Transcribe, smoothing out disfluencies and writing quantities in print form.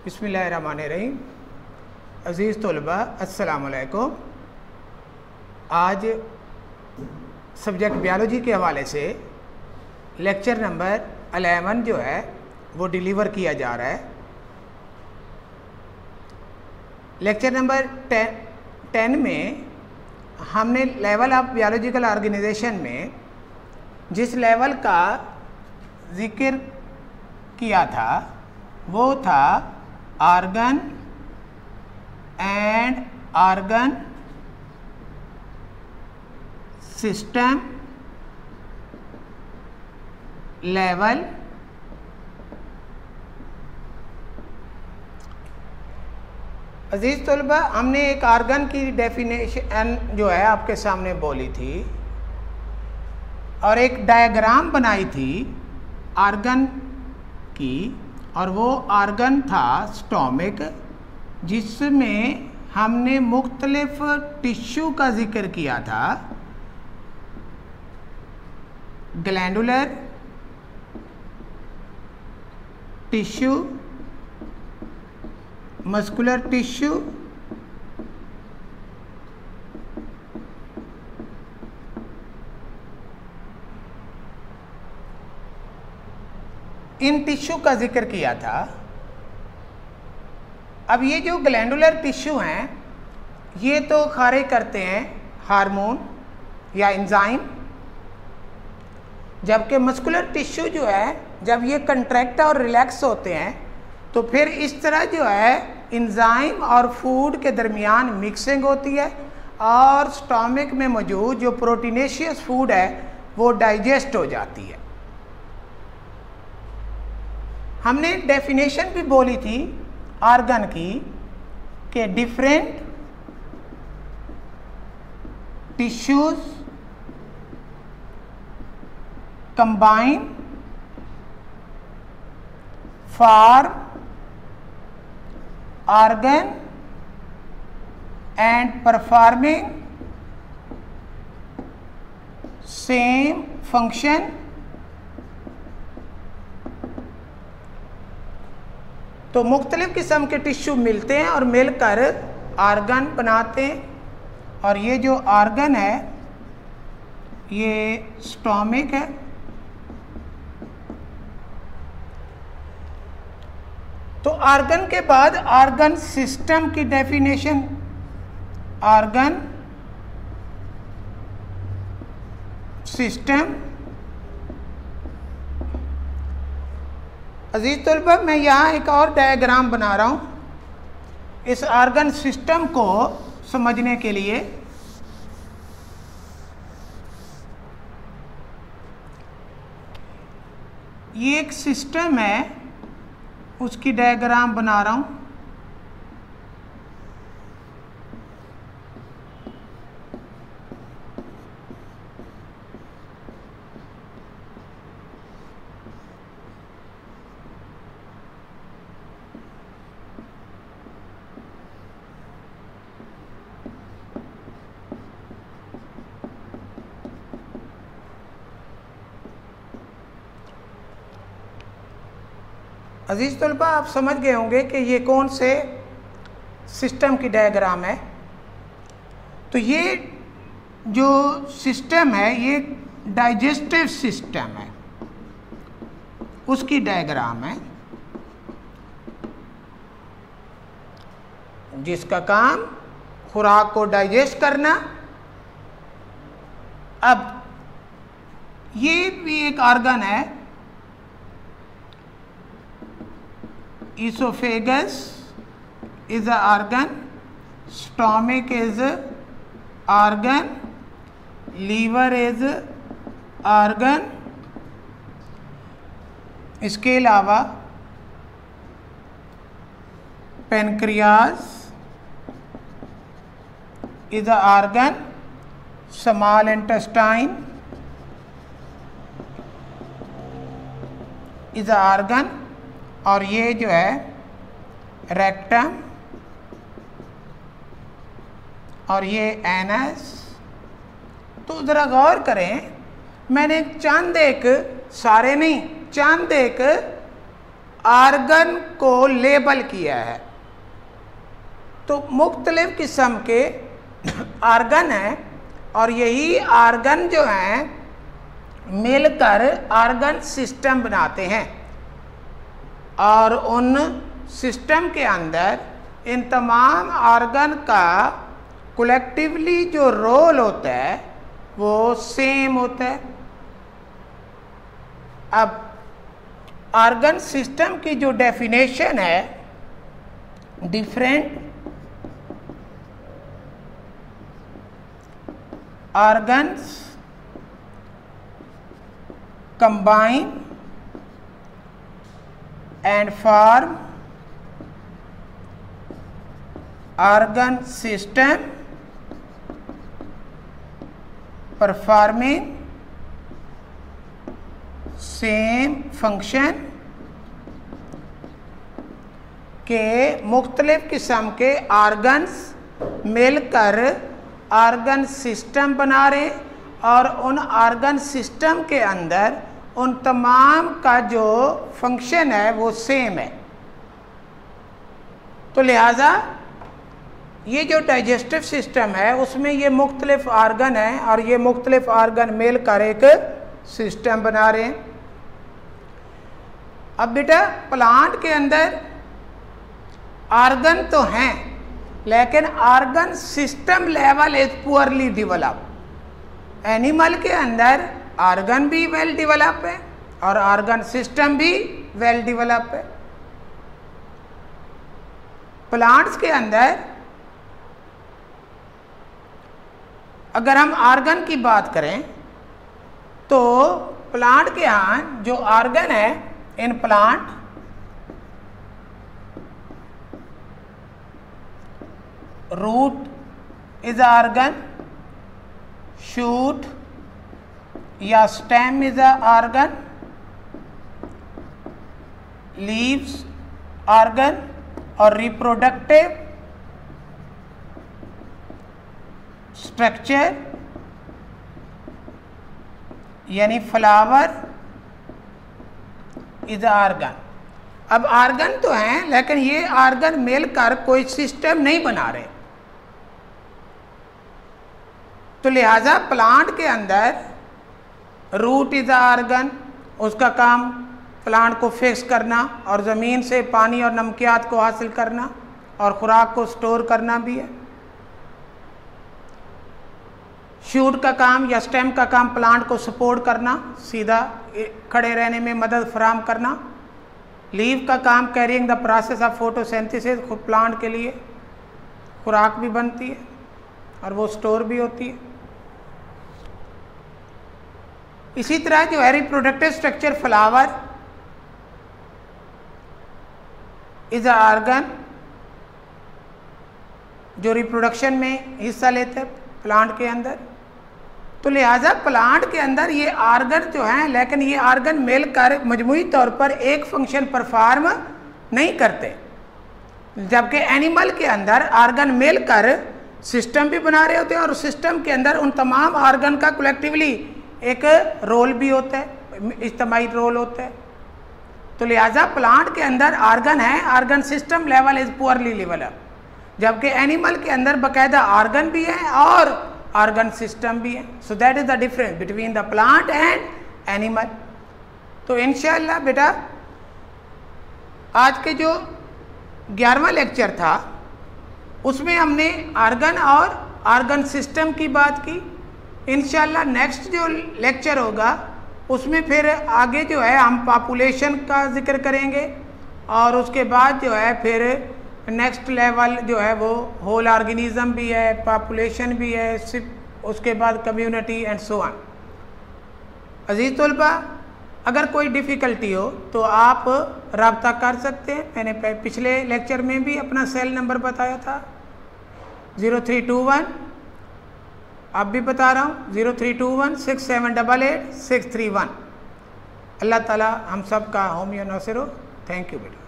बिस्मिल्लाहिर्रहमानिर्रहीम। अज़ीज़ तलबा अस्सलामु अलैकुम। आज सब्जेक्ट बायोलॉजी के हवाले से लेक्चर नंबर 11 जो है वो डिलीवर किया जा रहा है। लेक्चर नंबर 10 में हमने लेवल ऑफ बायोलॉजिकल ऑर्गेनाइजेशन में जिस लेवल का जिक्र किया था वो था organ and organ system level अजीज़ तलबा, हमने एक ऑर्गन की डेफिनेशन जो है आपके सामने बोली थी और एक डायग्राम बनाई थी ऑर्गन की, और वो ऑर्गन था स्टोमिक, जिसमें हमने मुख्तलिफ टिश्यू का जिक्र किया था। Glandular tissue, muscular tissue, in tissue का जिक्र किया था। अब ये जो ग्लैंडुलर टिश्यू हैं ये तो खारिज करते हैं हार्मोन या एंजाइम, जबकि मस्कुलर टिश्यू जो है जब ये कंट्रैक्ट और रिलैक्स होते हैं तो फिर इस तरह जो है एंजाइम और फूड के दरमियान मिक्सिंग होती है और स्टोमिक में मौजूद जो प्रोटीनेशियस फूड है वो डाइजेस्ट हो जाती है। हमने डेफिनेशन भी बोली थी ऑर्गन की कि different tissues combine for organ and performing same function. तो मुख्तलिफ किस्म के टिश्यू मिलते हैं और मिलकर ऑर्गन बनाते हैं, और ये जो ऑर्गन है ये स्टोमिक है। तो ऑर्गन के बाद ऑर्गन सिस्टम की डेफिनेशन, ऑर्गन सिस्टम। अजीज तलबा, मैं यहाँ एक और डायग्राम बना रहा हूँ इस ऑर्गन सिस्टम को समझने के लिए। ये एक सिस्टम है, उसकी डायग्राम बना रहा हूँ। अजीज़ तलबा, आप समझ गए होंगे कि ये कौन से सिस्टम की डायग्राम है। तो ये जो सिस्टम है ये डाइजेस्टिव सिस्टम है, उसकी डायग्राम है, जिसका काम खुराक को डाइजेस्ट करना। अब ये भी एक ऑर्गन है, esophagus is a organ, stomach is a organ, liver is a organ। इसके अलावा pancreas is a organ, small intestine is a organ, और ये जो है रेक्टम और ये एनस। तो ज़रा गौर करें, मैंने चंद एक, सारे नहीं, चंद एक आर्गन को लेबल किया है। तो मुख्तलिफ किस्म के आर्गन हैं और यही आर्गन जो हैं मिलकर आर्गन सिस्टम बनाते हैं और उन सिस्टम के अंदर इन तमाम आर्गन का कलेक्टिवली जो रोल होता है वो सेम होता है। अब आर्गन सिस्टम की जो डेफिनेशन है, different organs combine and form organ system performing same function के मुख्तलिफ किस्म के आर्गन्स मिलकर आर्गन सिस्टम बना रहे और उन आर्गन सिस्टम के अंदर उन तमाम का जो फंक्शन है वो सेम है। तो लिहाजा ये जो डाइजेस्टिव सिस्टम है उसमें ये मुख्तलिफ आर्गन हैं और ये मुख्तलिफ आर्गन मिलकर एक सिस्टम बना रहे हैं। अब बेटा प्लांट के अंदर आर्गन तो हैं लेकिन argon system level is poorly develop. Animal के अंदर आर्गन भी वेल डेवलप है और आर्गन सिस्टम भी वेल डेवलप है। प्लांट्स के अंदर अगर हम आर्गन की बात करें तो प्लांट के यहाँ जो आर्गन है in plant root is organ, shoot या stem is organ, leaves organ और रिप्रोडक्टिव स्ट्रक्चर यानी फ्लावर इज आर्गन। अब आर्गन तो हैं लेकिन ये आर्गन मिलकर कोई सिस्टम नहीं बना रहे। तो लिहाजा प्लांट के अंदर रूट इज आर्गन, उसका काम प्लांट को फिक्स करना और ज़मीन से पानी और नमकियात को हासिल करना और खुराक को स्टोर करना भी है। शूट का काम या स्टेम का काम प्लांट को सपोर्ट करना, सीधा खड़े रहने में मदद फराहम करना। लीव का काम carrying the process of photosynthesis, plant के लिए खुराक भी बनती है और वो स्टोर भी होती है। इसी तरह जो है reproductive structure flower is organ जो रिप्रोडक्शन में हिस्सा लेते हैं प्लांट के अंदर। तो लिहाजा प्लांट के अंदर ये आर्गन जो हैं लेकिन ये आर्गन मिलकर मजमूई तौर पर एक फंक्शन परफॉर्म नहीं करते, जबकि एनिमल के अंदर आर्गन मिलकर सिस्टम भी बना रहे होते हैं और सिस्टम के अंदर उन तमाम आर्गन का कलेक्टिवली एक रोल भी होता है, इज्तिमाई रोल होता है। तो लिहाजा प्लांट के अंदर आर्गन है, argon system level is poorly develop, जबकि एनिमल के अंदर बाकायदा आर्गन भी है और आर्गन सिस्टम भी है। So that is the difference between the plant and animal. तो इंशाअल्लाह बेटा आज के जो 11वां लेक्चर था उसमें हमने आर्गन और आर्गन सिस्टम की बात की। इंशाअल्लाह नेक्स्ट जो लेक्चर होगा उसमें फिर आगे जो है हम पॉपुलेशन का जिक्र करेंगे और उसके बाद जो है फिर नेक्स्ट लेवल जो है वो होल ऑर्गेनिज्म भी है, पॉपुलेशन भी है, सिर्फ उसके बाद कम्युनिटी एंड सो ऑन। अजीज़ तलबा अगर कोई डिफ़िकल्टी हो तो आप रब्ता कर सकते हैं। मैंने पिछले लेक्चर में भी अपना सेल नंबर बताया था 0321, अब भी बता रहा हूँ 03216788 631। अल्लाह ताला हम सब का होमियो नासिर हो। थैंक यू बेटा।